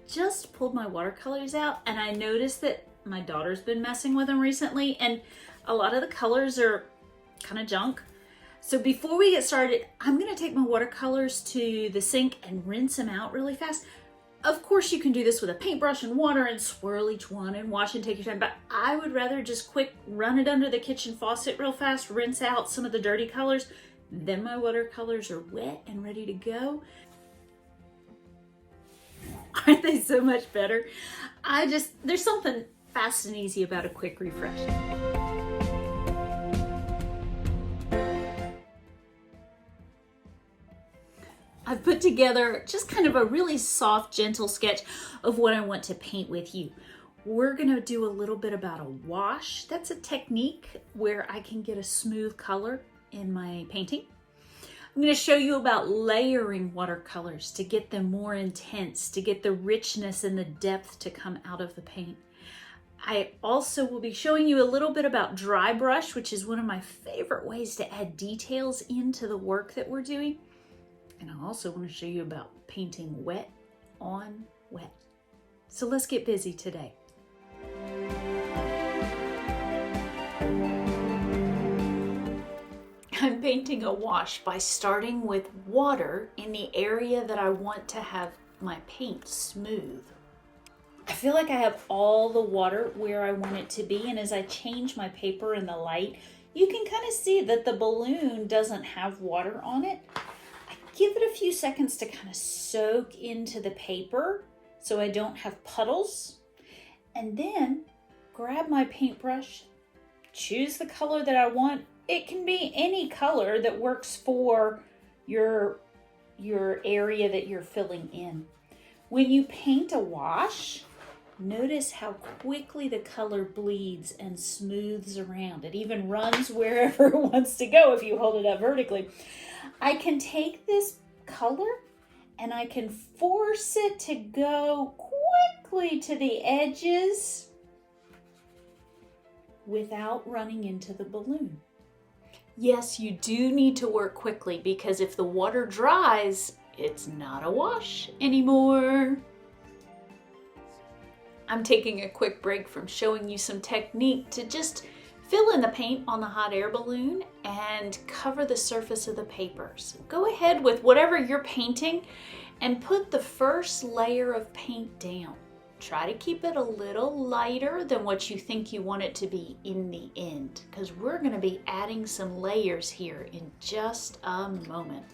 just pulled my watercolors out and I noticed that my daughter's been messing with them recently and a lot of the colors are kind of junk. So before we get started, I'm gonna take my watercolors to the sink and rinse them out really fast. Of course you can do this with a paintbrush and water and swirl each one and wash and take your time, but I would rather just quick run it under the kitchen faucet real fast, rinse out some of the dirty colors, then my watercolors are wet and ready to go. Aren't they so much better? There's something fast and easy about a quick refresh. I've put together just kind of a really soft, gentle sketch of what I want to paint with you. We're gonna do a little bit about a wash. That's a technique where I can get a smooth color in my painting. I'm going to show you about layering watercolors to get them more intense, to get the richness and the depth to come out of the paint. I also will be showing you a little bit about dry brush, which is one of my favorite ways to add details into the work that we're doing. And I also want to show you about painting wet on wet. So let's get busy today. I'm painting a wash by starting with water in the area that I want to have my paint smooth. I feel like I have all the water where I want it to be, and as I change my paper in the light, you can kind of see that the balloon doesn't have water on it. I give it a few seconds to kind of soak into the paper so I don't have puddles, and then grab my paintbrush, choose the color that I want. It can be any color that works for your area that you're filling in. When you paint a wash, notice how quickly the color bleeds and smooths around. It even runs wherever it wants to go if you hold it up vertically. I can take this color and I can force it to go quickly to the edges without running into the balloon. Yes, you do need to work quickly because if the water dries, it's not a wash anymore. I'm taking a quick break from showing you some technique to just fill in the paint on the hot air balloon and cover the surface of the paper. So go ahead with whatever you're painting and put the first layer of paint down. Try to keep it a little lighter than what you think you want it to be in the end, because we're going to be adding some layers here in just a moment.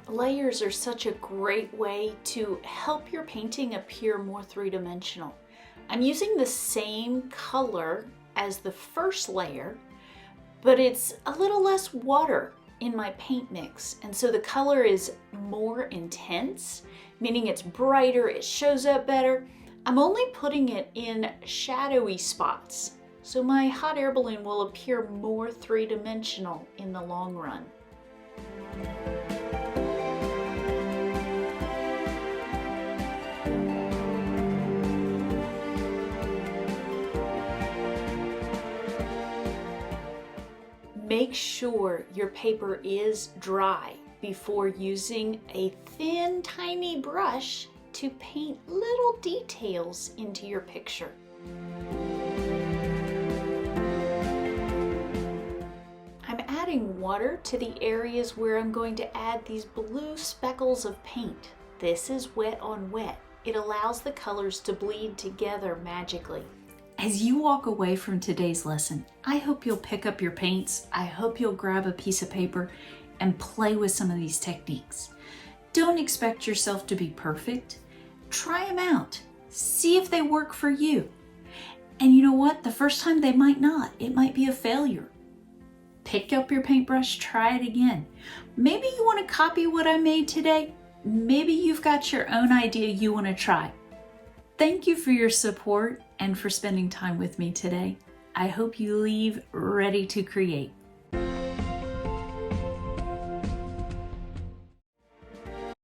Layers are such a great way to help your painting appear more three-dimensional. I'm using the same color as the first layer, but it's a little less water in my paint mix. And so the color is more intense, meaning it's brighter, it shows up better. I'm only putting it in shadowy spots, so my hot air balloon will appear more three-dimensional in the long run. Make sure your paper is dry before using a thin, tiny brush to paint little details into your picture. I'm adding water to the areas where I'm going to add these blue speckles of paint. This is wet on wet. It allows the colors to bleed together magically. As you walk away from today's lesson, I hope you'll pick up your paints. I hope you'll grab a piece of paper and play with some of these techniques. Don't expect yourself to be perfect. Try them out. See if they work for you. And you know what? The first time they might not. It might be a failure. Pick up your paintbrush, try it again. Maybe you want to copy what I made today. Maybe you've got your own idea you want to try. Thank you for your support and for spending time with me today. I hope you leave ready to create.